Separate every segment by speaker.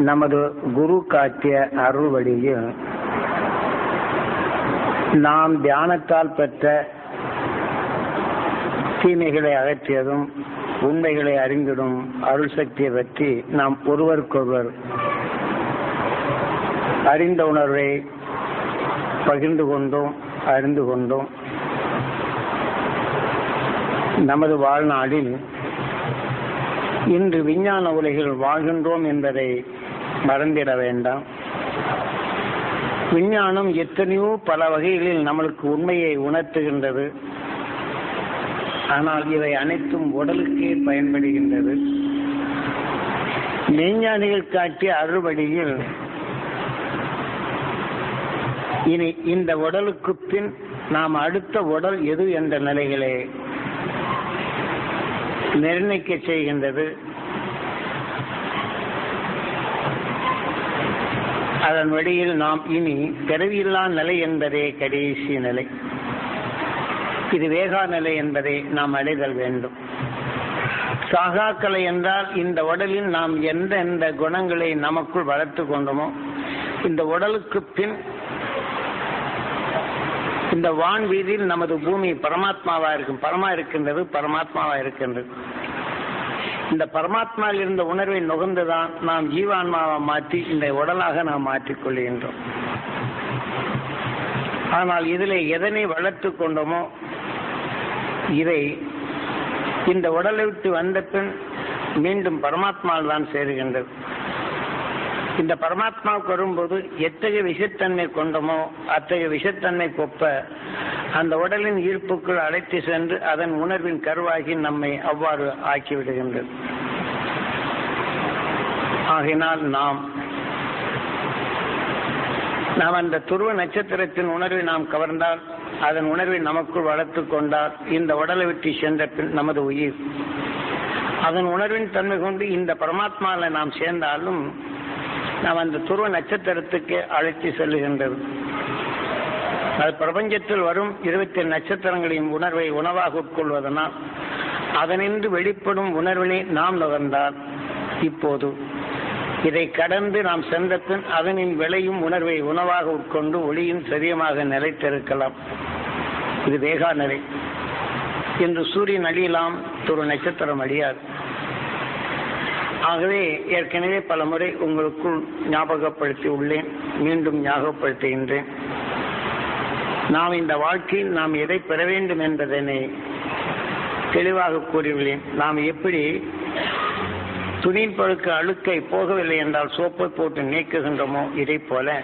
Speaker 1: நமது குரு காட்டிய அருள் வழியில் நாம் தியானத்தால் பெற்ற தீமைகளை அகற்றியதும் உண்மைகளை அறிந்திடும் அருள் சக்தியை பற்றி நாம் ஒருவருக்கொருவர் அறிந்த உணர்வை பகிர்ந்து கொண்டோம், அறிந்து கொண்டோம். நமது வாழ்நாளில் இன்று விஞ்ஞான உலகில் வாழ்கின்றோம் என்பதை மறந்திட வேண்டாம். விஞ்ஞானம் எத்தனையோ பல வகைகளில் நம்மளுக்கு உண்மையை உணர்த்துகின்றது. ஆனால் இவை அனைத்தும் உடலுக்கே பயன்படுகின்றது. மெய்ஞானிகள் காட்டிய அறுவடியில் இனி இந்த உடலுக்கு பின் நாம் அடுத்த உடல் எது என்ற நிலைகளை நிர்ணயிக்க செய்கின்றது. அதன் வழியில் நாம் இனி பிறவியில்லா நிலை என்பதே கடைசி நிலை. இது வேகா நிலை என்பதை நாம் அடைதல் வேண்டும். சாகாக்கலை என்றால் இந்த உடலில் நாம் எந்த குணங்களை நமக்குள் வளர்த்து கொண்டோமோ இந்த உடலுக்கு பின் இந்த வான் வீதியில் நமது பூமி பரமாத்மாவா இருக்கும், பரமாத்மாவா இருக்கின்றது. இந்த பரமாத்மாவில் இருந்த உணர்வை நுகர்ந்துதான் நாம் ஜீவான்மாவை மாற்றி இந்த உடலாக நாம் மாற்றிக் கொள்கின்றோம். ஆனால் இதில் எதனை வளர்த்து கொண்டோமோ இதை இந்த உடலை விட்டு வந்த பின் மீண்டும் பரமாத்மாவில் தான் சேருகின்றது. இந்த பரமாத்மாவுக்கு வரும்போது எத்தகைய விஷத்தன்மை கொண்டோமோ அத்தகைய விஷத்தன்மை கொப்ப அந்த உடலின் ஈர்ப்புக்குள் அழைத்து சென்று அதன் உணர்வின் கருவாகி நம்மை அவ்வாறு ஆக்கிவிடுகின்றது. ஆகினால் நாம் அந்த துருவ நட்சத்திரத்தின் உணர்வை நாம் கவர்ந்தால் அதன் உணர்வை நமக்குள் வளர்த்து கொண்டால் இந்த உடலை விட்டு சென்ற பின் நமது உயிர் அதன் உணர்வின் தன்மை கொண்டு இந்த பரமாத்மாவில் நாம் சேர்ந்தாலும் நாம் அந்த துருவ நட்சத்திரத்துக்கு அழைத்து செல்லுகின்றது. அது பிரபஞ்சத்தில் வரும் 27 நட்சத்திரங்களின் உணர்வை உணவாக உட்கொள்வதனால் அதனின்று வெளிப்படும் உணர்வினை நாம் நுகர்ந்தால் இப்போது இதை கடந்து நாம் சென்ற பின் அதனின் விளையும் உணர்வை உணவாக உட்கொண்டு ஒளியின் சரியமாக நிலைத்திருக்கலாம். இது வேகா நிலை. இன்று சூரியன் அழியலாம், துருவ நட்சத்திரம் அழியாது. ஆகவே ஏற்கனவே பல முறை உங்களுக்குள் ஞாபகப்படுத்தி உள்ளேன், மீண்டும் ஞாபகப்படுத்துகின்றேன். நாம் இந்த வாழ்க்கையில் நாம் எதை பெற வேண்டும் என்பதனை தெளிவாக கூறியுள்ளேன். நாம் எப்படி துணியின் பழுக்க அழுக்கை போகவில்லை என்றால் சோப்பை போட்டு நீக்குகின்றோமோ இதை போல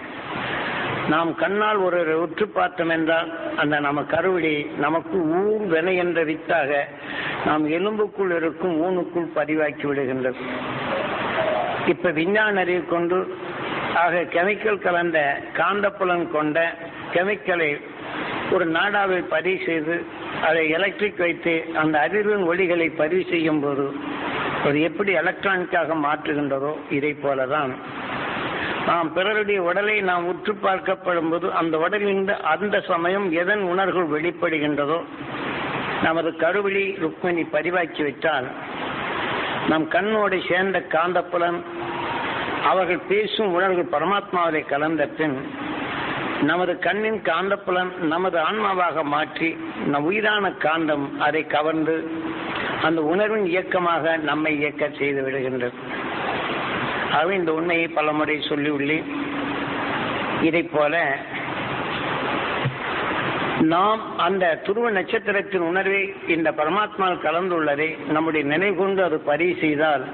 Speaker 1: நாம் கண்ணால் ஒரு உற்று பார்த்தோம் என்றால் அந்த நம்ம கருவிடி நமக்கு ஊன் வினை என்ற வித்தாக நாம் எலும்புக்குள் இருக்கும் ஊனுக்குள் பதிவாக்கி விடுகின்றது. இப்ப விஞ்ஞான அறிவு கொண்டு ஆக கெமிக்கல் கலந்த காந்தப்புலன் கொண்ட கெமிக்கலை ஒரு நாடாவில் பதிவு செய்து அதை எலக்ட்ரிக் வைத்து அந்த அதிர்வின் ஒளிகளை பதிவு செய்யும் போது அது எப்படி எலக்ட்ரானிக்காக மாற்றுகின்றதோ இதை போலதான் நாம் பிறருடைய உடலை நாம் உற்று பார்க்கப்படும் போது அந்த உடலில் அந்த சமயம் எதன் உணர்வுகள் வெளிப்படுகின்றதோ நமது கருவிழி ருக்மிணி பதிவாக்கிவிட்டால் நம் கண்ணோடு சேர்ந்த காந்தப்புலன் அவர்கள் பேசும் உணர்வுகள் பரமாத்மாவை கலந்த பின் நமது கண்ணின் காந்தப்புலன் நமது ஆன்மாவாக மாற்றி நம் உயிரான காந்தம் அதை கவர்ந்து அந்த உணர்வின் இயக்கமாக நம்மை இயக்க செய்து விடுகின்றது. ஆகவே இந்த உண்மையை பல முறை சொல்லியுள்ளேன். இதை போல நாம் அந்த துருவ நட்சத்திரத்தின் உணர்வை இந்த பரமாத்மாவில் கலந்துள்ளதை நம்முடைய நினைவு கொண்டு அது பதிவு செய்தால்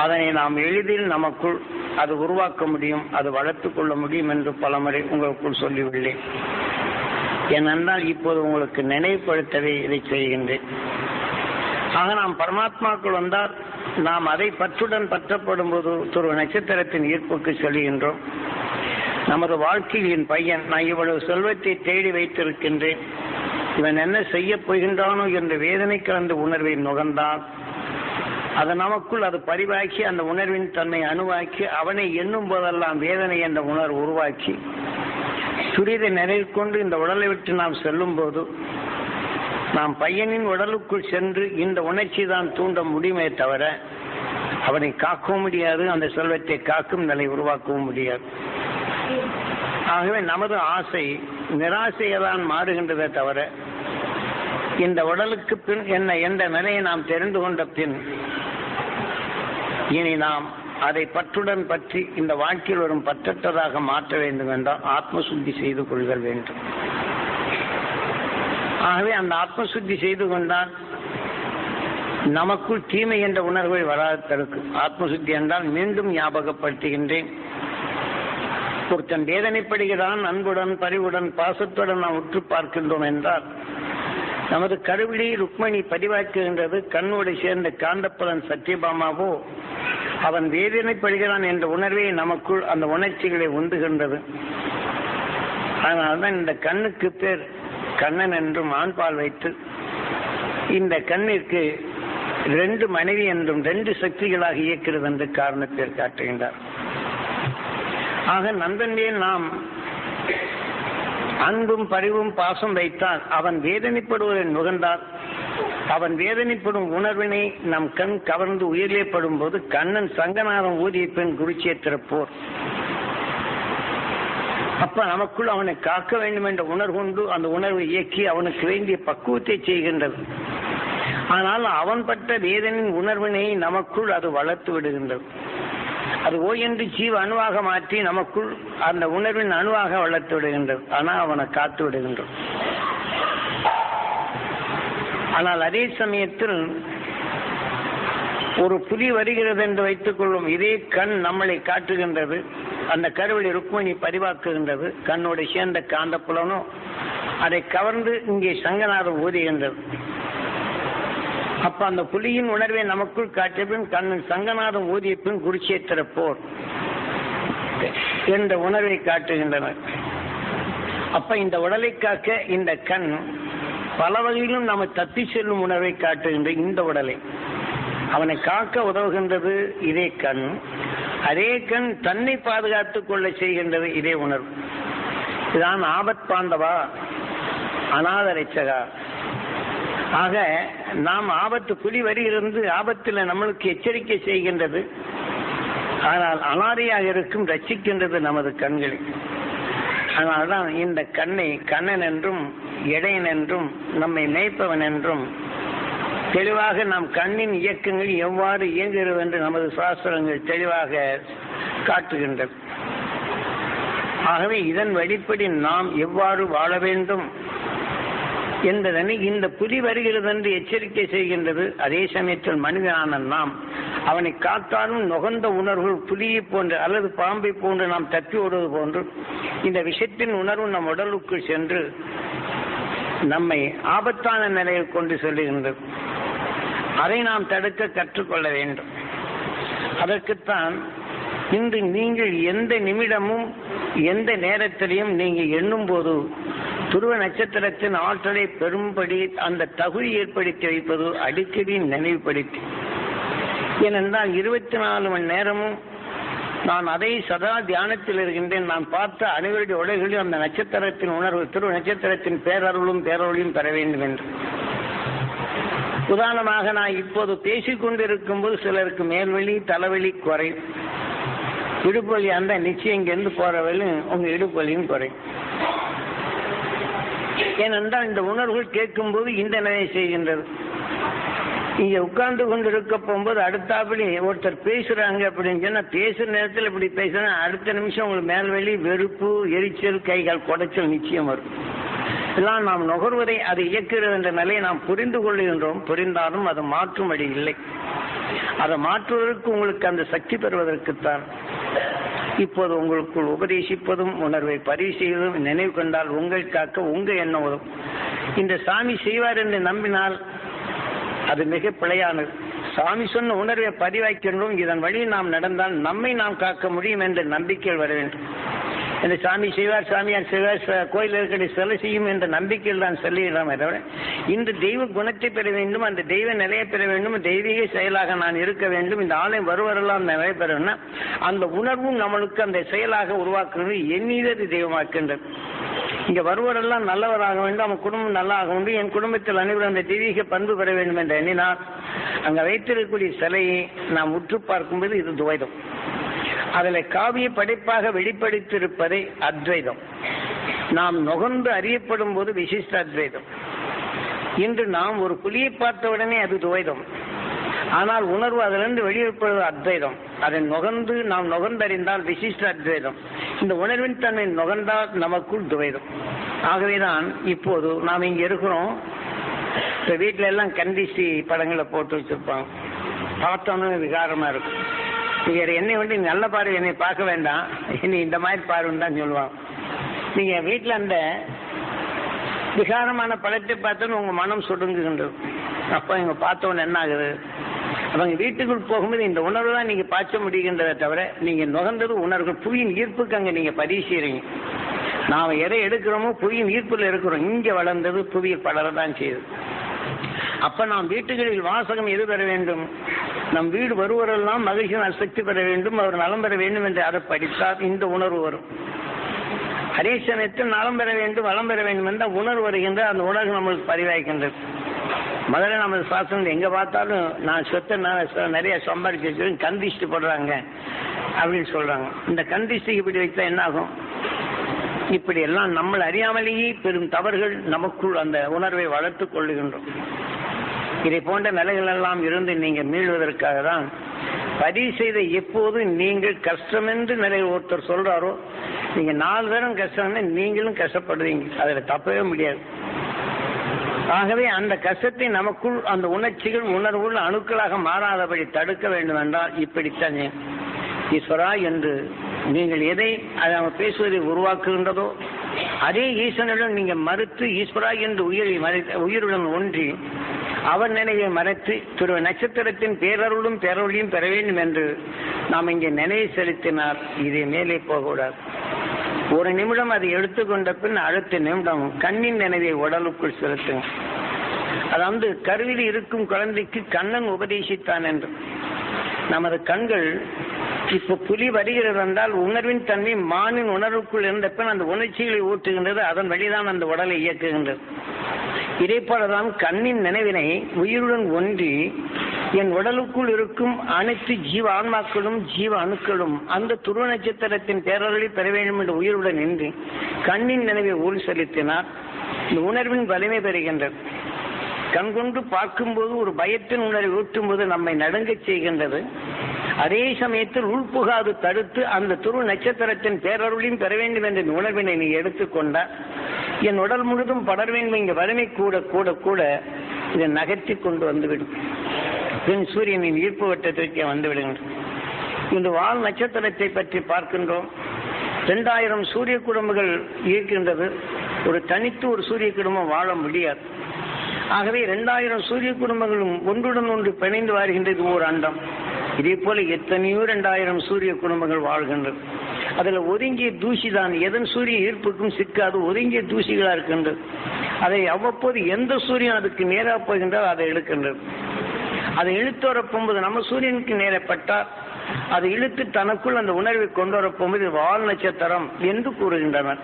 Speaker 1: அதனை நாம் எளிதில் நமக்குள் அது உருவாக்க முடியும், அது வளர்த்து கொள்ள முடியும் என்று பலமுறை உங்களுக்குள் சொல்லியுள்ளேன். ஏனென்றால் இப்போது உங்களுக்கு நினைவுபடுத்தவே இதை செய்கின்றேன். ஆக நாம் பரமாத்மாக்குள் வந்தால் நாம் அதை பற்றுடன் பற்றப்படும் போது துருவ நட்சத்திரத்தின் ஈர்ப்புக்கு செல்கின்றோம். நமது வாழ்க்கையின் பையன் நான் இவ்வளவு செல்வத்தை தேடி வைத்திருக்கின்றேன், இவன் என்ன செய்ய போகின்றானோ என்ற வேதனை கலந்த உணர்வை நுகர்ந்தால் அது நமக்குள் அது பரிவாக்கி அந்த உணர்வின் தன்னை அணுவாக்கி அவனை எண்ணும் போதெல்லாம் வேதனை என்ற உணர்வு உருவாக்கி துரித நிலையை கொண்டு இந்த உடலை விட்டு நாம் செல்லும் போது நாம் பையனின் உடலுக்குள் சென்று இந்த உணர்ச்சி தான் தூண்ட முடியுமே தவிர அவனை காக்கவும் முடியாது, அந்த செல்வத்தை காக்கும் நிலை உருவாக்கவும் முடியாது. ஆகவே நமது ஆசை நிராசையதான் மாறுகின்றதே தவிர, இந்த உடலுக்கு பின் என்ன என்ற நிலையை நாம் தெரிந்து கொண்ட பின் இனி நாம் அதை பற்றுடன் பற்றி இந்த வாழ்க்கையில் வரும் பற்றற்றதாக மாற்ற வேண்டும் என்றால் ஆத்மசுத்தி செய்து கொள்கள் வேண்டும். ஆகவே அந்த ஆத்மசுத்தி செய்து கொண்டால் நமக்குள் தீமை என்ற உணர்வை வராது தடுக்கும். ஆத்மசுத்தி என்றால் மீண்டும் ஞாபகப்படுத்துகின்றேன், ஒருத்தன் வேதனைப்படுகிறான், அன்புடன் பரிவுடன் பாசத்துடன் நாம் உற்று பார்க்கின்றோம் என்றால் நமது கருவிழி ருக்மணி பதிவாக்குகின்றது. கண்ணோடு சேர்ந்த காந்தப்பலன் சத்யபாமாவோ அவன் வேதனைப்படுகிறான் என்ற உணர்வை நமக்குள் அந்த உணர்ச்சிகளை உந்துகின்றது. அதனால்தான் இந்த கண்ணுக்கு பேர் கண்ணன் என்றும் ஆண்பால் வைத்து இந்த கண்ணிற்கு 2 மனைவி என்றும் 2 சக்திகளாக இயக்கிறது என்று காரணத்தை காட்டுகின்றார். ஆக நண்பன் மேல் நாம் அன்பும் பரிவும் பாசம் வைத்தால் அவன் வேதனைப்படுவதை நுகர்ந்தால் அவன் வேதனைப்படும் உணர்வினை நம் கண் கவர்ந்து உயிரிழப்படும் போது கண்ணன் சங்கநாதம் ஊதிய பெண் குருச்சேத்திர போர். அப்ப நமக்குள் அவனை காக்க வேண்டும் என்ற உணர்வு கொண்டு அந்த உணர்வை இயக்கி அவனுக்கு வேண்டிய பக்குவத்தை செய்கின்றது. ஆனால் அவன் பட்ட வேதனின் உணர்வினை நமக்குள் அது வளர்த்து விடுகின்றது. அது ஓய் என்று ஜீவ அணுவாக மாற்றி நமக்குள் அந்த உணர்வின் அணுவாக வளர்த்து விடுகின்றது. ஆனால் அவனை காத்து விடுகின்றது. ஆனால் அதே சமயத்தில் ஒரு புலி வருகிறது என்று வைத்துக் கொள்ளும், இதே கண் நம்மளை காட்டுகின்றது. அந்த கருவிலை ருக்மணி பதிவாக்குகின்றது. கண்ணோடு சேர்ந்த காந்த புலனோ அதை கவர்ந்து இங்கே சங்கநாதம் ஊதுகின்றது. அப்ப அந்த புலியின் உணர்வை நமக்குள் காட்டிய பின் கண்ணன் சங்கநாதம் ஊதிய பின் குருச்சேத்திர போர் என்ற உணர்வை காட்டுகின்றனர். அப்ப இந்த உடலை காக்க இந்த கண் பல வகையிலும் நம்ம தப்பி செல்லும் உணர்வை காட்டுகின்ற இந்த உடலை அவனை காக்க உதவுகின்றது இதே கண். அதே கண் தன்னை பாதுகாத்துக் கொள்ள செய்கின்றது இதே உணர்வு. இதுதான் ஆபத் பாந்தவா, அநாதரைச்சகா. ஆக நாம் ஆபத்து புலி வருகிறது, ஆபத்தில் நம்மளுக்கு எச்சரிக்கை செய்கின்றது. ஆனால் அனாதையாக இருக்கும் ரட்சிக்கின்றது நமது கண்களை. அதனால்தான் இந்த கண்ணை கண்ணன் என்றும் இடையன் என்றும் நம்மை மேய்ப்பவன் என்றும் தெளிவாக நாம் கண்ணின் இயக்கங்கள் எவ்வாறு இயங்குகிறது என்று நமது சாஸ்திரங்கள் தெளிவாக காட்டுகின்றது. ஆகவே இதன் வழிப்படி நாம் எவ்வாறு வாழ வேண்டும் என்பதனை இந்த புலி வருகிறது என்று எச்சரிக்கை செய்கின்றது. அதே சமயத்தில் மனிதனான நாம் அவனை காத்தாலும் நுகர்ந்த உணர்வுகள் புலியை போன்று அல்லது பாம்பை போன்று நாம் தப்பி ஓடுவது போன்று இந்த விஷத்தின் உணர்வு நம் உடலுக்குள் சென்று நம்மை ஆபத்தான நிலையில் கொண்டு செல்லுகின்றது. அதை நாம் தடுக்க கற்றுக்கொள்ள வேண்டும். அதற்குத்தான் இன்று நீங்கள் எந்த நிமிடமும் எந்த நேரத்திலையும் நீங்கள் எண்ணும் போது துருவ நட்சத்திரத்தின் ஆற்றலை பெரும்படி அந்த தகுதி ஏற்படுத்தி வைப்பது அடிக்கடி நினைவுபடுத்தி. ஏனென்றால் 24 மணி நேரமும் நான் அதை சதா தியானத்தில் இருக்கின்றேன். நான் பார்த்த அனைவருடைய உலகிலும் அந்த நட்சத்திரத்தின் உணர்வு, துருவ நட்சத்திரத்தின் பேரருளும் பேரொழியும் பெற வேண்டும் என்று. உதாரணமாக நான் இப்போது பேசிக் கொண்டிருக்கும் போது சிலருக்கு மேல்வெளி தலைவலி குறையும், இடுப்பு வலி அந்த நிச்சயம் இங்கிருந்து போற வழி உங்க இடுப்பு வலியும் குறையும். ஏனென்றால் இந்த உணர்வுகள் கேட்கும் போது இந்த நிலையை செய்கின்றது. இங்க உட்கார்ந்து கொண்டு இருக்க போகும்போது அடுத்தாப்படி ஒருத்தர் பேசுறாங்க அப்படின்னு சொன்னா பேசுற நேரத்தில் இப்படி பேசுனா அடுத்த நிமிஷம் உங்களுக்கு மேல்வெளி வெறுப்பு எரிச்சல் கைகால் குடைச்சல் நிச்சயம் வரும். எல்லாம் நாம் நுகர்வதை அது இயக்குகிறது என்ற நிலையை நாம் புரிந்து கொள்ளுகின்றோம். புரிந்தாலும் அது மாற்றும் வழி இல்லை. அதை மாற்றுவதற்கு உங்களுக்கு அந்த சக்தி பெறுவதற்குத்தான் இப்போது உங்களுக்குள் உபதேசிப்பதும் உணர்வை பதிவு செய்வதும் நினைவு கொண்டால் உங்கள் காக்க உங்க எண்ணம் வரும். இந்த சாமி செய்வார் என்று நம்பினால் அது மிக பிழையானது. சாமி சொன்ன உணர்வை பதிவாக்கின்றோம். இதன் வழி நாம் நடந்தால் நம்மை நாம் காக்க முடியும் என்ற நம்பிக்கையில் வர வேண்டும். இந்த சாமி செய்வார், சாமியார் செய்வார், கோயில் இருக்கிற சிலை செய்யும் என்ற நம்பிக்கையில் தான் சொல்லுகிறோம். இந்த தெய்வ குணத்தை பெற வேண்டும், அந்த தெய்வ நிலையை பெற வேண்டும், தெய்வீக செயலாக நான் இருக்க வேண்டும், இந்த ஆலயம் வருவரெல்லாம் நிலை பெறணும்னா அந்த உணர்வும் நம்மளுக்கு அந்த செயலாக உருவாக்குறது எண்ணீதது தெய்வமாக்கின்றது. இங்க வருவரெல்லாம் நல்லவராக வேண்டும், அவன் குடும்பம் நல்லா ஆக வேண்டும், என் குடும்பத்தில் அனைவரும் அந்த தெய்வீக பண்பு பெற வேண்டும் என்று எண்ணினார் அங்க வைத்திருக்கக்கூடிய சிலையை நாம் உற்று பார்க்கும்போது இது துவைதம். அதில் காவிய படைப்பாக வெளிப்படுத்தியிருப்பதை அத்வைதம். நாம் நுகர்ந்து அறியப்படும் போது விசிஷ்ட அத்வைதம். இன்று நாம் ஒரு புலியை பார்த்த உடனே அது துவைதம். ஆனால் உணர்வு அதிலிருந்து வெளியிடப்படுவது அத்வைதம். அதை நாம் நுகர்ந்தறிந்தால் விசிஷ்ட அத்வைதம். இந்த உணர்வின் தன்மை நுகர்ந்தால் நமக்குள் துவைதம். ஆகவேதான் இப்போது நாம் இங்க இருக்கிறோம். இப்ப வீட்டுல எல்லாம் கந்திசி படங்களை போட்டு வச்சிருப்பாங்க. பார்த்தோன்னு விகாரமா இருக்கும். நீங்க என்னை வந்து நல்ல பாரு, என்னை பார்க்க வேண்டாம், என்னை இந்த மாதிரி பாருன்னு தான் சொல்லுவாங்க. நீங்க வீட்டுல அந்த விகாரமான படத்தை பார்த்தோன்னு உங்க மனம் சுடுங்குகின்றது. அப்ப இங்க பார்த்தோன்னு என்ன ஆகுது? அவங்க வீட்டுக்குள் போகும்போது இந்த உணர்வு தான் நீங்க பார்க்க முடிகின்றதை தவிர நீங்க நுகர்ந்தது உணர்வு. புவியின் ஈர்ப்புக்கு அங்க நீங்க பதிவு செய்றீங்க. நாம் எதை எடுக்கிறோமோ புவியின் ஈர்ப்புல இருக்கிறோம். இங்க வளர்ந்தது புவியை பலரதான் செய்யுது. அப்ப நாம் வீட்டுகளில் வாசகம் எது பெற வேண்டும்? நம் வீடு வருவரெல்லாம் மகிழ்ச்சியின் சக்தி பெற வேண்டும், அவர் நலம் பெற வேண்டும் என்று அதை படித்தால் இந்த உணர்வு வரும். அதே சமயத்தில் நலம் பெற வேண்டும், வளம் பெற வேண்டும் என்ற உணர்வு வருகின்ற அந்த உணர்வு நம்மளுக்கு பதிவாய்க்கின்றது. முதல்ல நமது சாசனம் எங்க பார்த்தாலும் நான் சொத்தை நிறைய சம்பாதிச்சு வச்சிருக்கேன், கந்திஷ்டி போடுறாங்க அப்படின்னு சொல்றாங்க. இந்த கந்திஷ்டிக்கு இப்படி வைத்தா என்ன ஆகும்? இப்படி எல்லாம் நம்மளை அறியாமலேயே பெரும் தவறுகள் நமக்குள் அந்த உணர்வை வளர்த்துக் கொள்ளுகின்றோம். இதை போன்ற நிலைகள் எல்லாம் இருந்து நீங்க மீள்வதற்காக தான் பதிவு செய்த எப்போது நீங்கள் கஷ்டம் என்று நிலையில் ஒருத்தர் சொல்றாரோ, நீங்க 4 பேரும் கஷ்டம்னு நீங்களும் கஷ்டப்படுவீங்க. அதுல தப்பவே முடியாது. ஆகவே அந்த கஷ்டத்தை நமக்குள் அந்த உணர்ச்சிகள் உணர்வுள்ள அணுக்களாக மாறாதபடி தடுக்க வேண்டும் என்றால் இப்படித்தான் ஈஸ்வரா என்று நீங்கள் எதை அவங்க பேசுவதை உருவாக்குகின்றதோ அதே ஈஸ்வரனுடன் நீங்க மறுத்து ஈஸ்வரா என்று உயிருடன் ஒன்றி அவர் நினைவை மறைத்து திரு நட்சத்திரத்தின் பேரருளும் பேரொழியும் பெற வேண்டும் என்று நாம் இங்கே நினைவு செலுத்தினார். இதே மேலே போகக்கூடாது. ஒரு நிமிடம் அதை எடுத்துக்கொண்ட பின் அடுத்த நிமிடம் கண்ணின் நினைவை உடலுக்குள் செலுத்துங்க. அதாவது கருவில் இருக்கும் குழந்தைக்கு கண்ணன் உபதேசித்தான் என்று. நமது கண்கள் இப்ப புலி வருகிறது என்றால் உணர்வின் தன்மை மானின் உணர்வுக்குள் இருந்த பின் அந்த உணர்ச்சிகளை ஊற்றுகின்றது. அதன் வழிதான் அந்த உடலை இயக்குகின்றது. இதே போலதான் கண்ணின் நினைவினை உயிருடன் ஒன்றி என் உடலுக்குள் இருக்கும் அனைத்து ஜீவ ஆன்மாக்களும் ஜீவ அணுக்களும் அந்த துருவ நட்சத்திரத்தின் பேரொழி பெற வேண்டும் என்று உயிருடன் நின்று கண்ணின் நினைவை ஊழ் செலுத்தினார். இந்த உணர்வின் வலிமை பெறுகின்றது. கண்கொண்டு பார்க்கும்போது ஒரு பயத்தின் உணர்வை ஊட்டும் போது நம்மை நடுங்கச் செய்கின்றது. அதே சமயத்தில் உள்புகாது தடுத்து அந்த துருவ நட்சத்திரத்தின் பேரருளையும் பெற வேண்டும் என்ற உணர்வினை நீ எடுத்துக்கொண்டால் என் உடல் முழுதும் படர் வேண்டும். இங்க வலிமை கூட கூட கூட இதை நகர்த்தி கொண்டு வந்துவிடும். பின் சூரியனின் ஈர்ப்பு வட்டத்திற்கே வந்து விடுகின்றன. இந்த வால் நட்சத்திரத்தை பற்றி பார்க்கின்றோம். 2000 சூரிய குடும்பங்கள் இருக்கின்றது. ஒரு தனித்து ஒரு சூரிய குடும்பம் வாழ முடியாது. ஆகவே 2000 சூரிய குடும்பங்களும் ஒன்றுடன் ஒன்று பிணைந்து வருகின்றது ஓர் அண்டம். இதே போல எத்தனையோ 2000 சூரிய குடும்பங்கள் வாழ்கின்றது. அதுல ஒதுங்கிய தூசி தான் எதன் சூரிய ஈர்ப்புக்கும் சிக்காது ஒதுங்கிய தூசிகளா இருக்கின்றது. அதை அவ்வப்போது எந்த சூரியன் அதுக்கு நேராக போகின்றால் அதை இழுக்கின்றது. அதை இழுத்து வரப்போகும்போது நம்ம சூரியனுக்கு நேரப்பட்டால் அதை இழுத்து தனக்குள் அந்த உணர்வை கொண்டு வரப்போகும்போது வால் நட்சத்திரம் என்று கூறுகின்றனர்.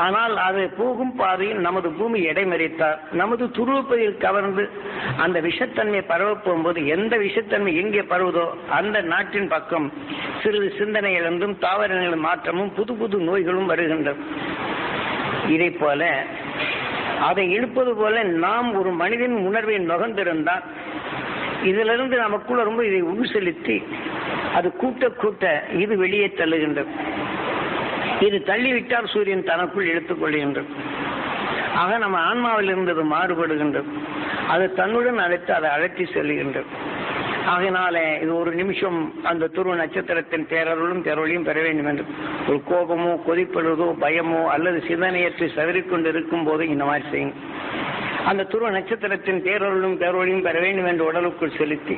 Speaker 1: ஆனால் அது போகும் பாதையில் நமது பூமி இடைமறித்தார். நமது துருவப்பதில் கவர்ந்து அந்த விஷத்தன்மை பரவ போகும்போது எந்த விஷத்தன்மை எங்கே பரவுதோ அந்த நாட்டின் பக்கம் சிறிது சிந்தனை இழந்தும் தாவரங்களின் மாற்றமும் புது புது நோய்களும் வருகின்றன. இதை போல அதை இழுப்பது போல நாம் ஒரு மனிதன் உணர்வை நுகர்ந்திருந்தால் இதிலிருந்து நமக்குள்ள ரொம்ப இதை உள் செலுத்தி அது கூட்ட கூட்ட இது வெளியே தள்ளுகின்றது. இது தள்ளிவிட்டால் சூரியன் தனக்குள் இழுத்துக் கொள்கின்றது. ஆக நம்ம ஆன்மாவில் இருந்தது மாறுபடுகின்றது. அது தன்னுடன் அழைத்து அதை அழைத்து செல்கின்றது. ஆகினாலே இது ஒரு நிமிஷம் அந்த துருவ நட்சத்திரத்தின் பேரருளும் பேரொழியும் பெற வேண்டும் என்று ஒரு கோபமோ கொதிப்படுவதோ பயமோ அல்லது சிந்தனையற்று சவரிக்கொண்டு இருக்கும் போது இந்த மாதிரி செய்யும். அந்த துருவ நட்சத்திரத்தின் பேரொருளும் பேரொழியும் பெற வேண்டும் என்று உடலுக்குள் செலுத்தி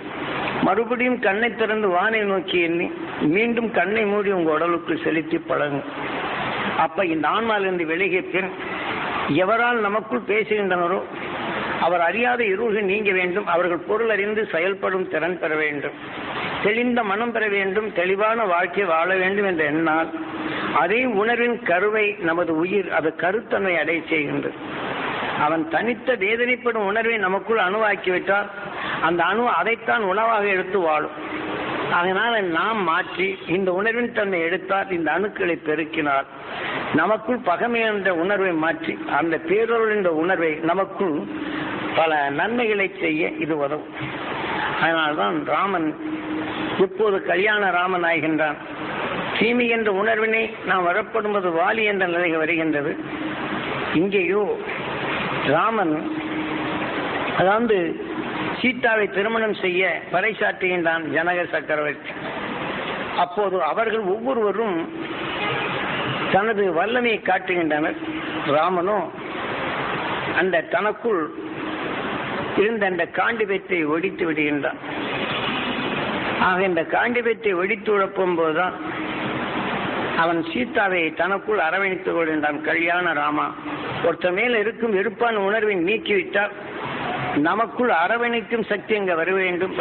Speaker 1: மறுபடியும் கண்ணை திறந்து வானை நோக்கி எண்ணி மீண்டும் கண்ணை மூடி உங்க உடலுக்குள் செலுத்தி பழகும். அப்ப இந்த ஆன்மாவிலிருந்து வெளியே பின் எவரால் நமக்குள் பேசுகின்றனரோ அவர் அறியாத இருள்கள் நீங்க வேண்டும். அவர்கள் பொருள் அறிந்து செயல்படும் திறன் பெற வேண்டும். தெளிந்த மனம் பெற வேண்டும். தெளிவான வாழ்க்கை வாழ வேண்டும் என்ற எண்ணால் அதே உணர்வின் கருவை நமது உயிர் அது கருத்தன்மை அடைய செய்கின்றது. அவன் தனித்த வேதனைப்படும் உணர்வை நமக்குள் அணுவாக்கிவிட்டால் அந்த அணு அதைத்தான் உணவாக எடுத்து வாழும். அதனால நாம் மாற்றி இந்த உணர்வின் தன்மை எடுத்தால், இந்த அணுக்களை பெருக்கினால் நமக்குள் பகைமை என்ற உணர்வை மாற்றி அந்த பேரொருள் என்ற உணர்வை நமக்குள் பல நன்மைகளை செய்ய இது உதவும். அதனால்தான் ராமன் இப்போது கல்யாண ராமன் ஆகின்றான். தீமை என்ற உணர்வினை நாம் வரப்படும்போது வாலி என்ற நிலை வருகின்றது. இங்கேயோ ராமன் அதாவது சீதாவை திருமணம் செய்ய பறைசாற்றுகின்றான் ஜனக சக்கரவர்த்தி. அப்போது அவர்கள் ஒவ்வொருவரும் தனது வல்லமையை காட்டுகின்றனர். ராமனோ அந்த தனக்குள் இருந்த அந்த காண்டிபத்தை ஒடித்து விடுகின்றான். ஆக இந்த காண்டிபத்தை ஒடித்து விடப்போம் போதுதான் அவன் சீதாவை தனக்குள் அரவணைத்துக் கொள்கின்றான். கல்யாண ராமா, ஒருத்த மேல் இருக்கும் வெறுப்பான உணர்வை நீக்கிவிட்டால் நமக்குள் அரவணைக்கும் சக்தி அங்கே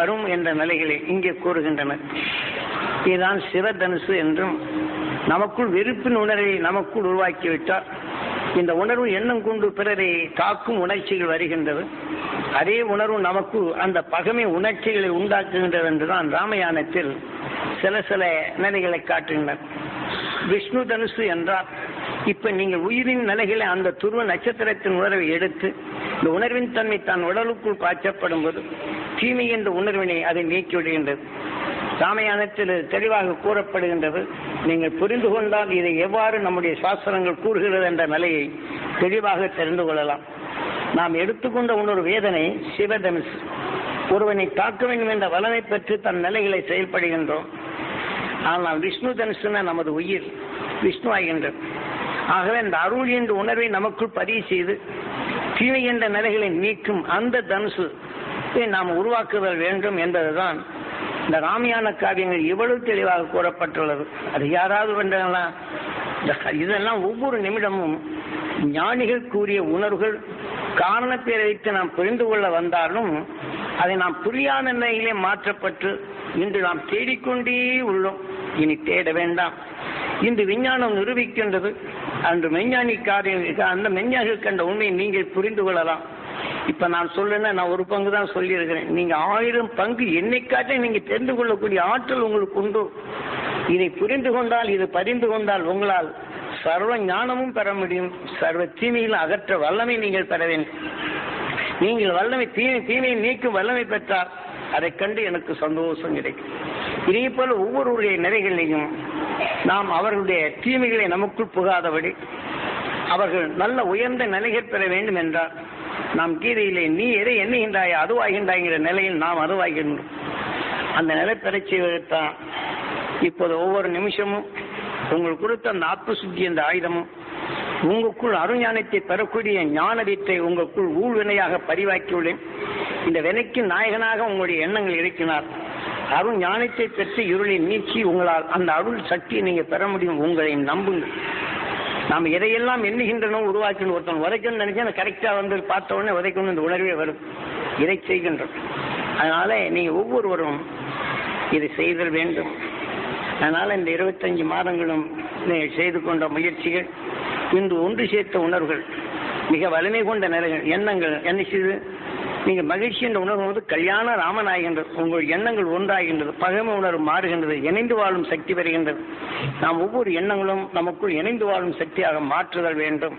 Speaker 1: வரும் என்ற நிலைகளை இங்கே கூறுகின்றனர். இதுதான் சிவதனுசு என்றும், நமக்குள் வெறுப்பின் உணர்வை நமக்குள் உருவாக்கிவிட்டால் இந்த உணர்வு எண்ணம் கொண்டு பிறரை தாக்கும் உணர்ச்சிகள் வருகின்றது. அதே உணர்வு நமக்கு அந்த பகைமை உணர்ச்சிகளை உண்டாக்குகின்றது என்றுதான் ராமாயணத்தில் சில நிலைகளை காட்டுகின்றனர். விஷ்ணு தனுசு என்றால் இப்ப நீங்கள் உயிரின் நிலைகளை அந்த துருவ நட்சத்திரத்தின் உணர்வை எடுத்து இந்த உணர்வின் தன்மை தான் உடலுக்குள் பாய்ச்சப்படும் போது தீமை என்ற உணர்வினை அதை நீக்கிவிடுகின்றது. ராமாயணத்தில் தெளிவாக கூறப்படுகின்றது. நீங்கள் புரிந்து கொண்டால் இதை எவ்வாறு நம்முடைய சாஸ்திரங்கள் கூறுகிறது என்ற நிலையை தெளிவாக தெரிந்து கொள்ளலாம். நாம் எடுத்துக்கொண்ட இன்னொரு வேதனை சிவதனுசு. ஒருவனை தாக்க வேண்டும் என்ற வல்லமை பெற்று தன் நிலைகளை செயல்படுகின்றோம். ஆனால் விஷ்ணு தனுசுன நமது உயிர் விஷ்ணு ஆகின்றது. ஆகவே அந்த அருள் என்ற உணர்வை நமக்குள் பதிவு செய்து தீமை என்ற நிலைகளை நீக்கும் அந்த தனுசு நாம் உருவாக்குதல் வேண்டும் என்பதுதான் இந்த ராமாயண காவியங்கள் இவ்வளவு தெளிவாக கூறப்பட்டுள்ளது. அது யாராவது வேண்டாம், இதெல்லாம் ஒவ்வொரு நிமிடமும் ஞானிகள் கூறிய உணர்வுகள் காரணப்பேரை வைத்து நாம் புரிந்து கொள்ள வந்தாலும் அதை நாம் புரியாத நிலையிலே மாற்றப்பட்டு இன்று நாம் தேடிக்கொண்டே உள்ளோம். இனி தேட வேண்டாம். இன்று விஞ்ஞானம் நிரூபிக்கின்றது. அன்று மெஞ்ஞானி காரியம் அந்த மெஞ்ஞானிகள் கண்ட உண்மையை நீங்கள் புரிந்து கொள்ளலாம். இப்ப நான் சொல்லுன்னா நான் ஒரு பங்கு தான் சொல்லி இருக்கிறேன். நீங்க 1000 பங்கு என்னைக்காட்டே நீங்க தெரிந்து கொள்ளக்கூடிய ஆற்றல் உங்களுக்கு உண்டு. இதை புரிந்து கொண்டால், இது பரிந்து கொண்டால் உங்களால் சர்வ ஞானமும் பெற முடியும். சர்வ தீமையில் அகற்ற வல்லமை நீங்கள் பெற வேண்டும். நீங்கள் வல்லமை தீமையை நீக்கும் வல்லமை பெற்றால் அதை கண்டு எனக்கு சந்தோஷம் கிடைக்கும். இதே போல ஒவ்வொருவருடைய நிறைகளையும் நாம் அவர்களுடைய தீமைகளை நமக்குள் புகாதபடி அவர்கள் நல்ல உயர்ந்த நிலைகள் பெற வேண்டும் என்றால் நாம் கீதையிலே நீ எதை எண்ணுகின்றாய் அதுவாகின்றாய்கிற நிலையில் நாம் அதுவாகின்றோம். அந்த நிலை பெறச் செய்வதற்கான் இப்போது ஒவ்வொரு நிமிஷமும் உங்களுக்கு கொடுத்த அந்த ஆத்ம சுத்தி என்ற ஆயுதமும் உங்களுக்குள் அருஞானத்தை பெறக்கூடிய ஞான வீட்டை உங்களுக்குள் ஊழ்வினையாக பதிவாக்கியுள்ளேன். இந்த வினைக்கு நாயகனாக உங்களுடைய எண்ணங்கள் இருக்கிறார். அருள் ஞானத்தை பெற்று இருளை நீக்கி உங்களால் அந்த அருள் சக்தியை நீங்க பெற முடியும். உங்களை நம்புங்கள். நாம் எதையெல்லாம் எண்ணுகின்றனோ உருவாக்கணும். ஒருத்தன் உதைக்கணும்னு நினைச்சா கரெக்டா வந்து பார்த்த உடனே உதைக்கணும் இந்த உணர்வே வரும். இதை செய்கின்றோம். அதனால நீங்க ஒவ்வொருவரும் இதை செய்தல் வேண்டும். அதனால இந்த 25 மாதங்களும் நீங்கள் செய்து கொண்ட முயற்சிகள் இன்று ஒன்று சேர்த்த உணர்வுகள் மிக வலிமை கொண்ட நிலைகள் எண்ணங்கள் என்ன செய்து நீங்க மகிழ்ச்சி என்ற உணர்வு வந்து கல்யாண ராமனாகின்றது. உங்கள் எண்ணங்கள் ஒன்றாகின்றது. பகைமை உணர்வு மாறுகின்றது. இணைந்து வாழும் சக்தி பெறுகின்றது. நாம் ஒவ்வொரு எண்ணங்களும் நமக்குள் இணைந்து வாழும் சக்தியாக மாற்றுதல் வேண்டும்.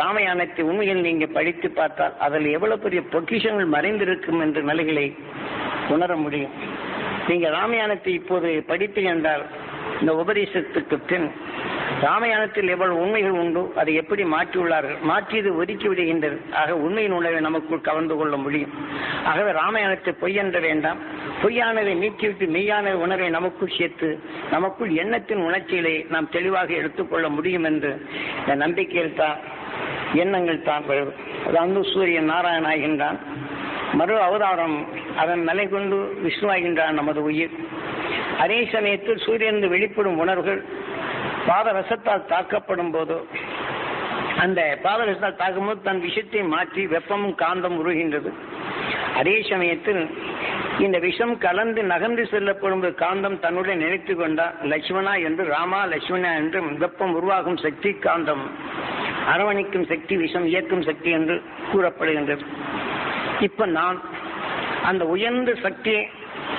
Speaker 1: ராமாயணத்தை உண்மையில் நீங்க படித்து பார்த்தால் அதில் எவ்வளவு பெரிய பொக்கிஷங்கள் மறைந்திருக்கும் என்ற நிலைகளை உணர முடியும். நீங்க ராமாயணத்தை இப்போது படித்து என்றால் இந்த உபதேசத்துக்கு பின் ராமாயணத்தில் எவ்வளவு உண்மைகள் உண்டோ அதை எப்படி மாற்றியுள்ளார்கள், மாற்றியது ஒதுக்கி விடுகின்றது. ஆக உண்மையின் உணர்வை நமக்குள் கவர்ந்து கொள்ள முடியும். ஆகவே ராமாயணத்தை பொய் என்ற வேண்டாம். பொய்யானதை நீக்கிவிட்டு மெய்யான உணர்வை நமக்குள் சேர்த்து நமக்குள் எண்ணத்தின் உணர்ச்சிகளை நாம் தெளிவாக எடுத்துக்கொள்ள முடியும் என்று இந்த நம்பிக்கையில் தான் எண்ணங்கள் தான் வருது. அதாவது சூரியன் நாராயணன் ஆகின்றான். மறு அவதாரம் அதன் நிலை கொண்டு விஷ்ணுவாகின்றான் நமது உயிர். அதே சமயத்தில் சூரியன் வெளிப்படும் உணர்வுகள் பாதரசத்தால் தாக்கப்படும் போது அந்த பாதரசத்தால் தாக்கும்போது தன் விஷத்தை மாற்றி வெப்பமும் காந்தம் உருகின்றது. அதே சமயத்தில் இந்த விஷம் கலந்து நகர்ந்து செல்லப்படும் காந்தம் தன்னுடன் நினைத்து கொண்டால் லட்சுமணா என்று ராமா லட்சுமணா என்று வெப்பம் உருவாகும் சக்தி காந்தம் அரவணைக்கும் சக்தி விஷம் இயக்கும் சக்தி என்று கூறப்படுகின்றது. இப்ப நான் அந்த உயர்ந்த சக்தியை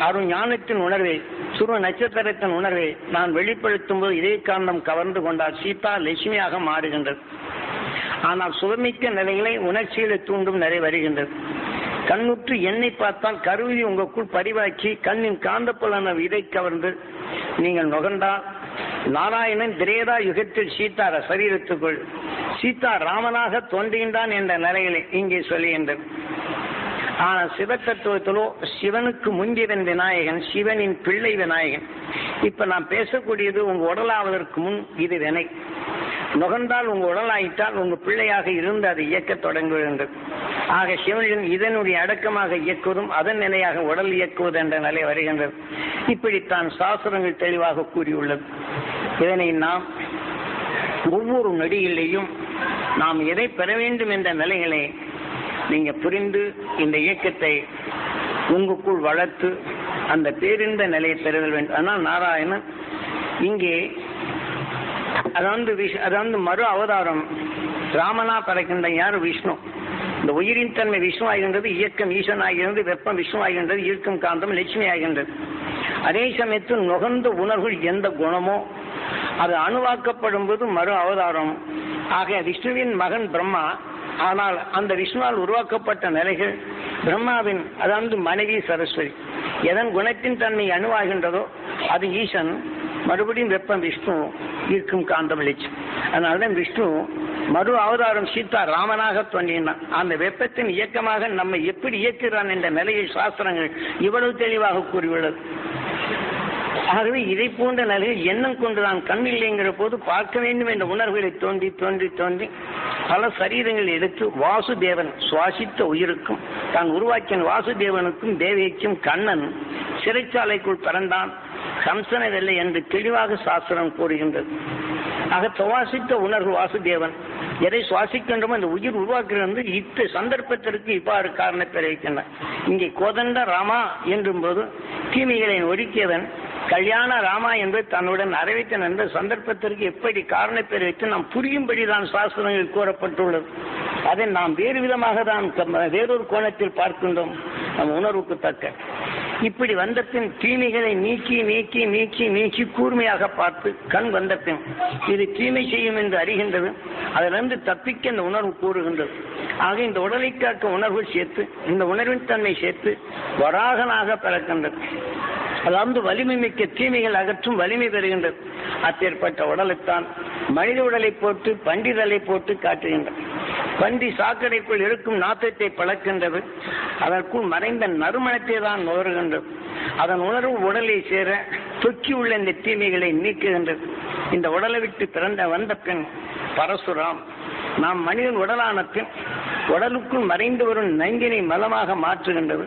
Speaker 1: அருண் ஞானத்தின் உணர்வை சுருவ நட்சத்திரத்தின் உணர்வை நான் வெளிப்படுத்தும் போது இதே காரணம் கவர்ந்து கொண்டால் சீதா லட்சுமியாக மாறுகின்றது. ஆனால் சுகமிக்க நிலைகளை உணர்ச்சிகளை தூண்டும் நிலை வருகின்றது. கண்ணுற்று எண்ணெய் பார்த்தால் கருவி உங்களுக்குள் பதிவாக்கி கண்ணின் காந்தப்புலன இதை கவர்ந்து நீங்கள் நுகர்ந்தால் நாராயணன் திரேதா யுகத்தில் சீதா சரீரத்துக்குள் சீதா ராமனாக தோன்றுகின்றான் என்ற நிலைகளை இங்கே சொல்லுகின்றது. ஆனால் சிவத்தத்துவத்திலோ சிவனுக்கு முந்தியவன் விநாயகன், சிவனின் பிள்ளை விநாயகன். இப்ப நான் பேசக்கூடியது உங்க உடலாவதற்கு முன் இது வினை. நுகர்ந்தால் உங்க உடலாயிட்டால் உங்க பிள்ளையாக இருந்து அதை இயக்க தொடங்குகின்றது. ஆக சிவனின் இதனுடைய அடக்கமாக இயக்குவதும் அதன் நிலையாக உடல் இயக்குவது என்ற நிலை வருகின்றது. இப்படித்தான் சாஸ்திரங்கள் தெளிவாக கூறியுள்ளது. இதனை நாம் ஒவ்வொரு நொடியிலேயும் நாம் எதை பெற வேண்டும் என்ற நிலைகளை நீங்க புரிந்து இந்த இயக்கத்தை உங்களுக்குள் வளர்த்து அந்த பேரின்ப நிலையை பெறுதல் வேண்டும். ஆனால் நாராயணன் இங்கே அதாவது மறு அவதாரம் ராமனா பறக்கின்ற யார்? விஷ்ணு. இந்த உயிரின் தன்மை விஷ்ணு ஆகின்றது, இயக்கம் ஈசன் ஆகின்றது, வெப்பம் விஷ்ணு ஆகின்றது, ஈர்க்கும் காந்தம் லட்சுமி ஆகின்றது. அதே சமயத்தில் நுகர்ந்த உணர்வுகள் எந்த குணமோ அது அணுவாக்கப்படும் போது மறு அவதாரம். ஆக விஷ்ணுவின் மகன் பிரம்மா. ஆனால் அந்த விஷ்ணுவால் உருவாக்கப்பட்ட நிலைகள் பிரம்மாவின் அதாவது மனைவி சரஸ்வதி. எதன் குணத்தின் தன்மை அணுவாகின்றதோ அது ஈசன், மறுபடியும் வெப்பம் விஷ்ணு, ஈர்க்கும் காந்தம் லட்சுமி. அதனால்தான் விஷ்ணு மறு அவதாரம் சீதா ராமனாக தோன்றினான். அந்த வெப்பத்தின் இயக்கமாக நம்மை எப்படி இயக்குகிறான் என்ற நிலையை சாஸ்திரங்கள் இவ்வளவு தெளிவாக கூறியுள்ளது. ஆகவே இதை போன்ற நிலையில் எண்ணம் கொண்டு நான் கண் இல்லைங்கிற போது பார்க்க வேண்டும் என்ற உணர்வுகளை தோன்றி தோன்றி தோன்றி பல சரீரங்கள் எடுத்து வாசுதேவன் சுவாசித்த உயிருக்கும் தான் உருவாக்கிய வாசுதேவனுக்கும் தேவிக்கும் கண்ணன் சிறைச்சாலைக்குள் பிறந்தான், கம்சனவில்லை என்று தெளிவாக சாஸ்திரம் கூறுகின்றது. ஆக சுவாசித்த உணர்வு வாசுதேவன் எதை சுவாசிக்கின்றோமோ அந்த உயிர் உருவாக்குகிறது. இத்த சந்தர்ப்பத்திற்கு இவ்வாறு காரணம் தெரிவிக்கின்றன. இங்கே கோதண்ட ராமா என்றும் போது தீமைகளை ஒடுக்கியவன் கல்யாண ராமா என்று தன்னுடன் அறிவித்தன் என்ற சந்தர்ப்பத்திற்கு எப்படி காரணம் தெரிவித்து நாம் புரியும்படிதான் சாஸ்திரங்கள் கூறப்பட்டுள்ளது. அதை நாம் வேறு விதமாக தான் வேறொரு கோணத்தில் பார்க்கின்றோம் நம் உணர்வுக்கு தக்க. இப்படி வந்த பின் தீமைகளை நீக்கி நீக்கி நீக்கி நீக்கி கூர்மையாக பார்த்து கண் வந்த பின் இது தீமை செய்யும் என்று அறிகின்றது. அதிலிருந்து தப்பிக்க இந்த உணர்வு கூறுகின்றது. ஆக இந்த உடலை காக்க உணர்வு சேர்த்து இந்த உணர்வின் தன்மை சேர்த்து வராகனாக பிறக்கின்றது. அதாவது வலிமை மிக்க தீமைகள் அகற்றும் வலிமை பெறுகின்றது. அப்பேற்பட்ட உடலைத்தான் மனித உடலை போட்டு பண்டிதலை போட்டு காட்டுகின்றது. பண்டி சாக்கடைக்குள் இருக்கும் நாற்றத்தை பழக்கின்றது. அதற்குள் மறைந்த நறுமணத்தை தான் நுகர்கின்றது. அதன் உணர்வு உடலை சேர தொக்கி உள்ள இந்த தீமைகளை நீக்குகின்றது. இந்த உடலை விட்டு பிறந்த வந்த பின் பரசுராம் நாம் மனிதன் உடலான பின் உடலுக்குள் மறைந்து வரும் நங்கினை மலமாக மாற்றுகின்றது.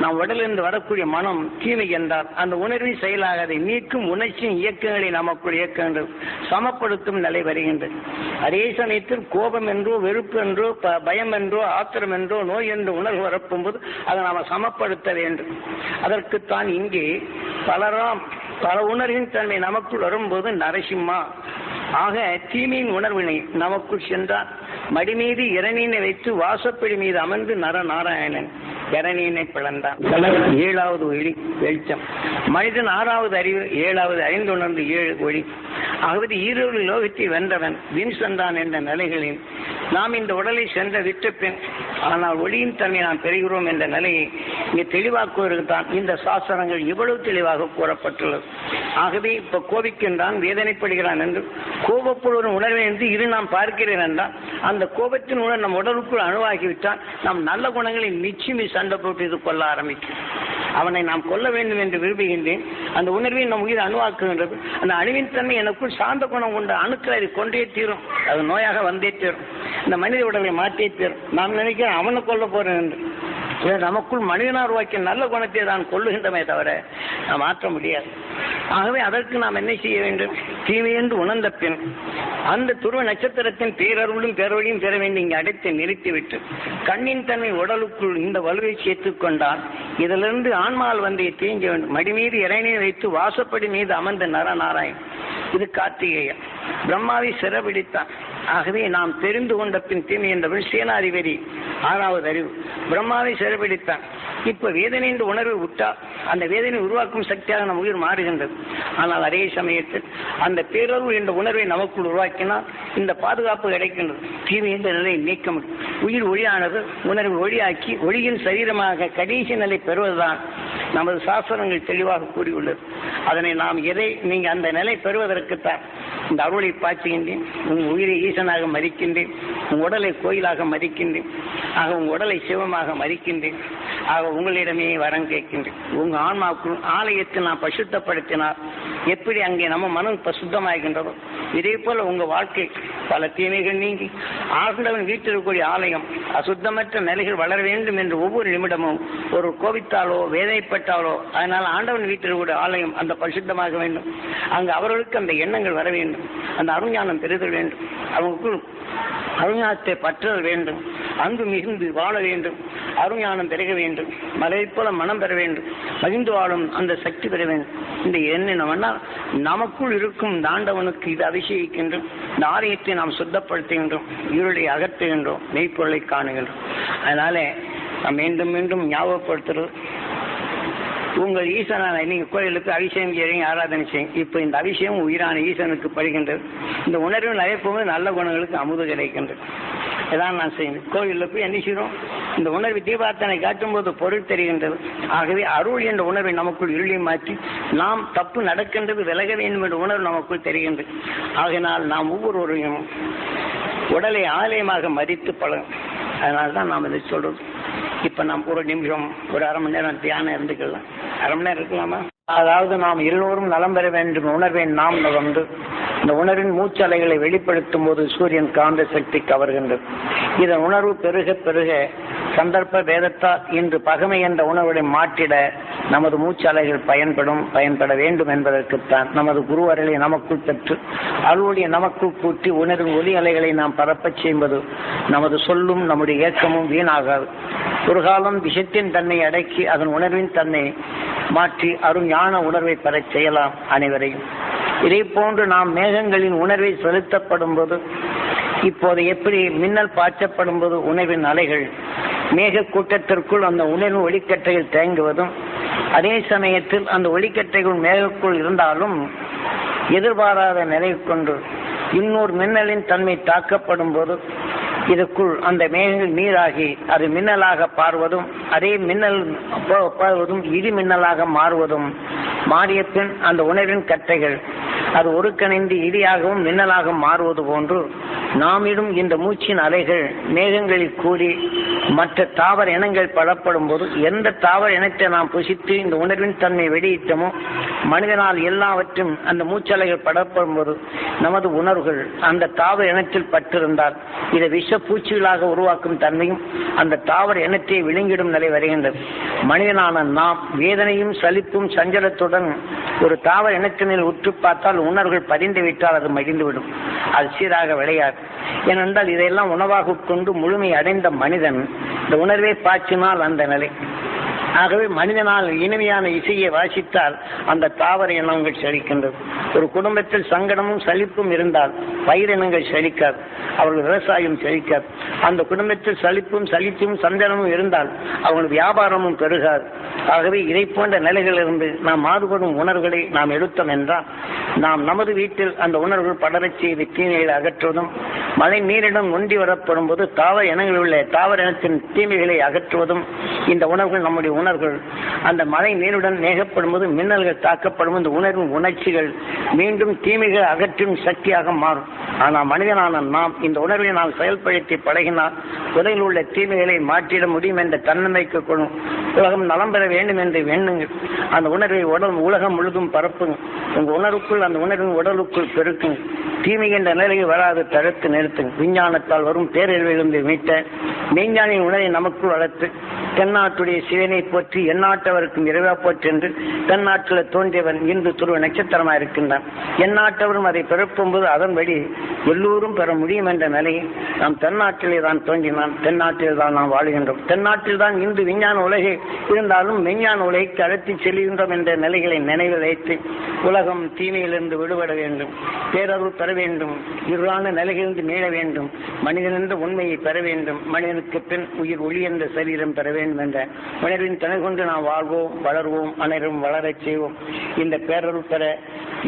Speaker 1: நாம் உடலிருந்து வரக்கூடிய மனம் தீமை என்றால் அந்த உணர்வின் செயலாக அதை நீக்கும் உணர்ச்சியின் இயக்கங்களை நமக்குள் இயக்குகின்றது, சமப்படுத்தும் நிலை வருகின்றது. அதே சமயத்தில் கோபம் என்றோ வெறுப்பு என்றோ பயம் என்றோ ஆத்திரம் என்றோ நோய் என்று உணர்வு வரப்பும்போது அதை நாம் சமப்படுத்த வேண்டும். அதற்குத்தான் இங்கே பல உணர்வின் தன்மை நமக்குள் வரும்போது நரசிம்மா ஆக தீமையின் உணர்வினை நமக்குள் சென்றார். மடிமீது இரணீனை வைத்து வாசப்படி மீது அமர்ந்து நரநாராயணன் இரணீனை பிளந்தான். 7வது ஒளி வெளிச்சம். மனிதன் 6வது அறிவு, 7வது அறிந்துணர்ந்து 7 ஒளி. ஆகவே ஈரோடு லோகத்தை வென்றவன் வீண் சென்றான் என்ற நிலைகளில் நாம் இந்த உடலை சென்ற விட்ட பின் ஆனால் ஒளியின் தன்மை நாம் பெறுகிறோம் என்ற நிலையை இங்கே தெளிவாக்குவதற்குத்தான் இந்த சாஸ்திரங்கள் இவ்வளவு தெளிவாக கூறப்பட்டுள்ளது. ஆகவே இப்ப கோபிக்கின்றான், வேதனைப்படுகிறான் என்று கோபப்படுவதன் உணர்வை என்று இது நாம் பார்க்கிறேன் என்றால் அந்த கோபத்தின் உணர்வு நம் உடலுக்குள் அணுவாகிவிட்டால் நாம் நல்ல குணங்களை நிச்சயமே சண்டை போட்டு இது கொள்ள ஆரம்பிக்கும். அவனை நாம் கொல்ல வேண்டும் என்று விரும்புகின்றேன். அந்த உணர்வை நம் உயிர் அணுவாக்குகின்றது. அந்த அணுவின் தன்மை எனக்குள் சார்ந்த குணம் கொண்ட அணுக்களை அதை கொண்டே தீரும். அது நோயாக வந்தே தீரும். இந்த மனித உடலை மாற்றே தீரும். நாம் நினைக்கிறோம் அவனை கொல்ல போறேன் என்று. நமக்குள் மனிதனார் உருவாக்கிய நல்ல குணத்தை தான் கொள்ளுகின்றமே தவிர நாம் மாற்ற முடியாது. ஆகவே அதற்கு நாம் என்ன செய்ய வேண்டும்? தீமை என்று உணர்ந்த பின் அந்த துருவ நட்சத்திரத்தின் பேரருளும் பேரொழியும் பெற வேண்டும். இங்கே அடைத்து நிறுத்திவிட்டு கண்ணின் தன்மை உடலுக்குள் இந்த வலுவை சேர்த்துக் கொண்டால் இதிலிருந்து ஆன்மால் வந்தையை தேஞ்ச வேண்டும். மடி மீது இறைநீர் வைத்து வாசப்படி மீது அமர்ந்த நரநாராயண். இது கார்த்திகேயன் பிரம்மாவை சிறப்பிடித்தான். ஆகவே நாம் தெரிந்து கொண்ட பின் தீமை என்றவள் சேனாதிபதி 6வது அறிவு பிரம்மாவை சிறைபிடித்தான். இப்ப வேதனை என்ற உணர்வை விட்டால் அந்த வேதனை உருவாக்கும் சக்தியாக நம் உயிர் மாறுகின்றது. ஆனால் அதே சமயத்தில் அந்த பேரறிவு என்ற உணர்வை நமக்குள் உருவாக்கினால் இந்த பாதுகாப்பு கிடைக்கின்றது. தீமை என்ற நிலையை நீக்க முடியும். உயிர் ஒளியானது உணர்வு ஒளியாக்கி ஒளியின் சரீரமாக கடைசி நிலை பெறுவதுதான் நமது சாஸ்திரங்கள் தெளிவாக கூறியுள்ளது. அதனை நாம் நீங்க அந்த நிலை பெறுவதற்குத்தான் இந்த அருளை பாய்ச்சுகின்றேன். உன் உயிரை ஈசனாக மதிக்கின்றேன், உன் உடலை கோயிலாக மதிக்கின்றேன், ஆக உன் உடலை சிவமாக மதிக்கின்றேன், ஆக உங்களிடமே வரம் கேட்கின்றேன். உங்க ஆன்மாவுக்குள் ஆலயத்தை நான் பசுத்தப்படுத்தினால் எப்படி அங்கே நம்ம மனம் சுத்தமாகின்றதோ இதே போல உங்க வாழ்க்கை பல தீமைகள் நீங்கி ஆண்டவன் வீட்டிற்குரிய ஆலயம் அசுத்தமற்ற நிலைகள் வளர வேண்டும் என்று ஒவ்வொரு நிமிடமும் ஒரு கோபித்தாலோ வேதனைப்பட்டாலோ அதனால் ஆண்டவன் வீட்டிற்குரிய ஆலயம் அந்த பரிசுத்தமாக வேண்டும். அங்கு அவர்களுக்கு அந்த எண்ணங்கள் வர வேண்டும், அந்த அருஞானம் பெறுதல் வேண்டும், அவங்களுக்குள் அருஞானத்தை பற்றுதல் வேண்டும், அங்கு மிகுந்து வாழ வேண்டும், அருஞானம் பெருக வேண்டும், மலை போல மனம் பெற வேண்டும், மகிழ்ந்து வாழும் அந்த சக்தி பெற வேண்டும். இந்த எண்ணம்னா நமக்குள் இருக்கும் இந்த ஆண்டவனுக்கு இது அபிஷேகிக்கின்றோம். இந்த ஆலயத்தை நாம் சுத்தப்படுத்துகின்றோம், இருளை அகற்றுகின்றோம், மெய்ப்பொருளை காணுகின்றோம். அதனால நாம் மீண்டும் மீண்டும் ஞாபகப்படுத்துறது, உங்கள் ஈசனான நீங்க கோயிலுக்கு அபிஷேகம் செய்றீங்க, ஆராதனை செய்யுங்க. இப்ப இந்த அபிஷேகம் உயிரான ஈசனுக்கு படுகின்றது. இந்த உணர்வு நிறைய போகும்போது நல்ல குணங்களுக்கு அமுது கிடைக்கின்றது. இதான் நான் செய்யணும். கோயிலில் போய் என்ன செய்யறோம்? இந்த உணர்வு தீபார்த்தனை காட்டும் போது பொருள் தெரிகின்றது. ஆகவே அருள் என்ற உணர்வை நமக்குள் இருளை மாற்றி நாம் தப்பு நடக்கின்றது விலக வேண்டும் என்ற உணர்வு நமக்குள் தெரிகின்றது. ஆகையினால் நாம் ஒவ்வொருவரையும் உடலை ஆலயமாக மதித்து பழகும். அதனால்தான் நாம் இதை சொல்றோம். இப்ப நாம் ஒரு நிமிஷம் ஒரு அரை மணி நேரம் தியானம் இருந்துக்கலாம். அரை மணி நேரம் இருக்கலாமா? அதாவது நாம் எல்லோரும் நலம் பெற வேண்டும் உணர்வை நாம் நுகர்ந்து இந்த உணர்வின் மூச்சலைகளை வெளிப்படுத்தும் போது சூரியன் காந்த சக்தி கவர்கின்றது. இதன் உணர்வு பெருக பெருக சந்தர்ப்ப வேதத்தால் இன்று பகமை என்ற உணர்வை மாற்றிட நமது மூச்சலைகள் பயன்பட வேண்டும் என்பதற்குத்தான் நமது குரு அருளை நமக்குள் பெற்று அருளுடைய நமக்குள் கூட்டி உணர்வின் ஒலி அலைகளை நாம் பரப்பச் செய்வது நமது சொல்லும் நம்முடைய இயக்கமும் வீணாகாது. ஒரு காலம் விஷத்தின் தன்னை அடக்கி அதன் உணர்வின் தன்னை மாற்றி அரும் ஞான உணர்வை பெறச் செய்யலாம் அனைவரையும். இதே போன்று நாம் மேகங்களின் உணர்வை செலுத்தப்படும் போது இப்போது எப்படி மின்னல் பாய்ச்சப்படும் போது உணர்வின் அலைகள் மேக கூட்டத்திற்குள் அந்த உணர்வு ஒளிக்கட்டைகள் தேங்குவதும் அதே சமயத்தில் அந்த ஒளிக்கட்டைகள் மேகக்குள் இருந்தாலும் எதிர்பாராத நிலை கொண்டு இன்னொரு மின்னலின் தன்மை தாக்கப்படும் போது இதற்குள் அந்த மேகங்கள் நீராகி அது மின்னலாக பாருவதும் அதே மின்னல் பாருவதும் இடி மின்னலாக மாறுவதும் மாறிய பின் அந்த உணர்வின் கட்டைகள் அது ஒருங்கிணைந்து இடியாகவும் மின்னலாக மாறுவது போன்று நாமிடும் இந்த மூச்சின் அலைகள் மேகங்களில் கூடி மற்ற தாவர இனங்கள் படப்படும் போது எந்த தாவர இனத்தை நாம் புசித்து இந்த உணர்வின் தன்மை வெளியிட்டமோ மனிதனால் எல்லாவற்றும் அந்த மூச்சலைகள் படப்படும் போது நமது உணர்வுகள் அந்த தாவர இனத்தில் பட்டிருந்தால் இதை விஷ பூச்சிகளாக உருவாக்கும் தன்மையும் அந்த தாவர இனத்தை விழுங்கிடும் நிலை வருகின்றது. மனிதனான நாம் வேதனையும் சலிப்பும் சஞ்சலத்துடன் ஒரு தாவர இனத்தினில் உற்று பார்த்தால் உணர்வுகள் பதிந்து விட்டால் அது மகிழ்ந்துவிடும், அது சீராக விளையாது. ஏனென்றால் இதையெல்லாம் உணவாக உட்கொண்டு முழுமை அடைந்த மனிதன் இந்த உணர்வை பாய்ச்சினால் அந்த நிலை. ஆகவே மனிதனால் இனிமையான இசையை வாசித்தால் அந்த தாவர இனங்கள் செழிக்கின்றது. ஒரு குடும்பத்தில் சங்கடமும் சலிப்பும் இருந்தால் பயிரினங்கள் செழிக்காது, அவர்கள் விவசாயம் செழிக்காது. அந்த குடும்பத்தில் சலிப்பும் சஞ்சலமும் இருந்தால் அவர்கள் வியாபாரமும் பெருகாது. ஆகவே இதை போன்ற நிலைகளிலிருந்து நாம் மாறுபடும் உணர்வுகளை நாம் எடுத்தோம் என்றால் நாம் நமது வீட்டில் அந்த உணர்வுகள் படரச் செய்து தீமைகளை அகற்றுவதும் மழை நீரிடம் ஒன்றி வரப்படும் போது தாவர இனங்களில் உள்ள தாவர இனத்தின் தீமைகளை அகற்றுவதும் இந்த உணர்வுகள் நம்முடைய உணர்வுகள் அந்த மழை நீருடன் மேகப்படும் போது மின்னல்கள் தாக்கப்படும் இந்த உணர்வின் உணர்ச்சிகள் மீண்டும் தீமைகள் அகற்றும் சக்தியாக மாறும். ஆனால் மனிதனான நாம் இந்த உணர்வை நாம் செயல்படுத்தி பழகினால் உலகில் உள்ள தீமைகளை மாற்றிட முடியும் என்ற தன்னம்பிக்கை கொள்ளும். உலகம் நலம் பெற வேண்டும் என்று எண்ணுங்கள். அந்த உணர்வை உலகம் முழுதும் பரப்புங்க. உங்க உணர்வுக்குள் அந்த உணர்வின் உடலுக்குள் பெருக்குங்க. தீமை என்ற நிலையை வராது தடுத்து நிறுத்துங்க. விஞ்ஞானத்தால் வரும் பேரழிவிலிருந்து மீட்ட மெய்ஞானின் உணர்வை நமக்குள் வளர்த்து தென்னாட்டுடைய சிவனை போற்றி எந்நாட்டவருக்கும் இறைவா போற்றி என்று தென்னாட்டில் தோன்றியவன் இன்று துருவ நட்சத்திரமாக இருக்கின்றான். எந்நாட்டவரும் அதை பிறப்பும்போது அதன்படி எல்லோரும் பெற முடியும் என்ற நிலையை நாம் தென்னாட்டிலே தான் தோன்றினான், தென்னாட்டில் தான் நாம் வாழ்கின்றோம், தென்னாட்டில் தான் இன்று விஞ்ஞான உலகை இருந்தாலும் விஞ்ஞான உலகைக்கு அழைத்து செல்கின்றோம் என்ற நிலைகளை நினைவில் வைத்து உலகம் தீமையிலிருந்து விடுபட வேண்டும், பேரருள் பெற வேண்டும், இருளான நிலையிலிருந்து மீள வேண்டும், மனிதன் என்ற உண்மையை பெற வேண்டும், மனிதனுக்கு பின் உயிர் ஒளி என்ற சரீரம் பெற வேண்டும் என்ற மனிதரின் துணை கொண்டு நாம் வாழ்வோம், வளர்வோம், அனைவரும் வளரச் செய்வோம். இந்த பேரருள் பெற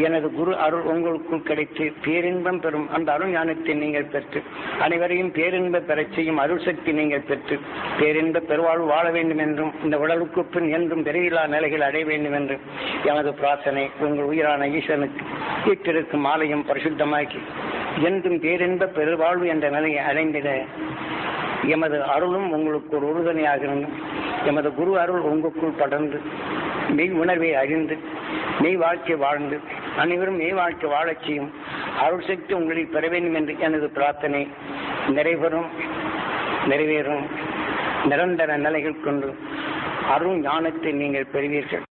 Speaker 1: எனது குரு அருள் உங்களுக்குள் கிடைத்து பேரின்பம் பெறும் அந்த அருள் ஞானத்தை நீங்கள் பெற்று அனைவரையும் பேரின்ப பெறச் செய்யும் அருள் சக்தி நீங்கள் பெற்று பேரின்ப பெருவாழ்வு வாழ வேண்டும் என்றும் இந்த உடலுக்கு பின் என்றும் பெருவிழா நிலைகள் அடைய வேண்டும் என்றும் எனது பிரார்த்தனை. உங்கள் உயிரான ஈசனுக்கு வீட்டிற்கும் ஆலயம் பரிசுத்தமாக்கி என்றும் பேரின்ப பெருவாழ்வு என்ற நிலையை அடைந்திட எமது அருளும் உங்களுக்கு ஒரு உறுதுணையாக இருந்தும் எமது குரு அருள் உங்களுக்குள் படர்ந்து மெய் உணர்வை அறிந்து மெய் வாழ்க்கை வாழ்ந்து அனைவரும் மெய் வாழ்க்கை வாழச் செய்யும் அருள் சக்தி உங்களில் பெற வேண்டும் என்று எனது பிரார்த்தனை நிறைவேறும் நிரந்தர நிலைகள் கொண்டு அருள் ஞானத்தை நீங்கள் பெறுவீர்கள்.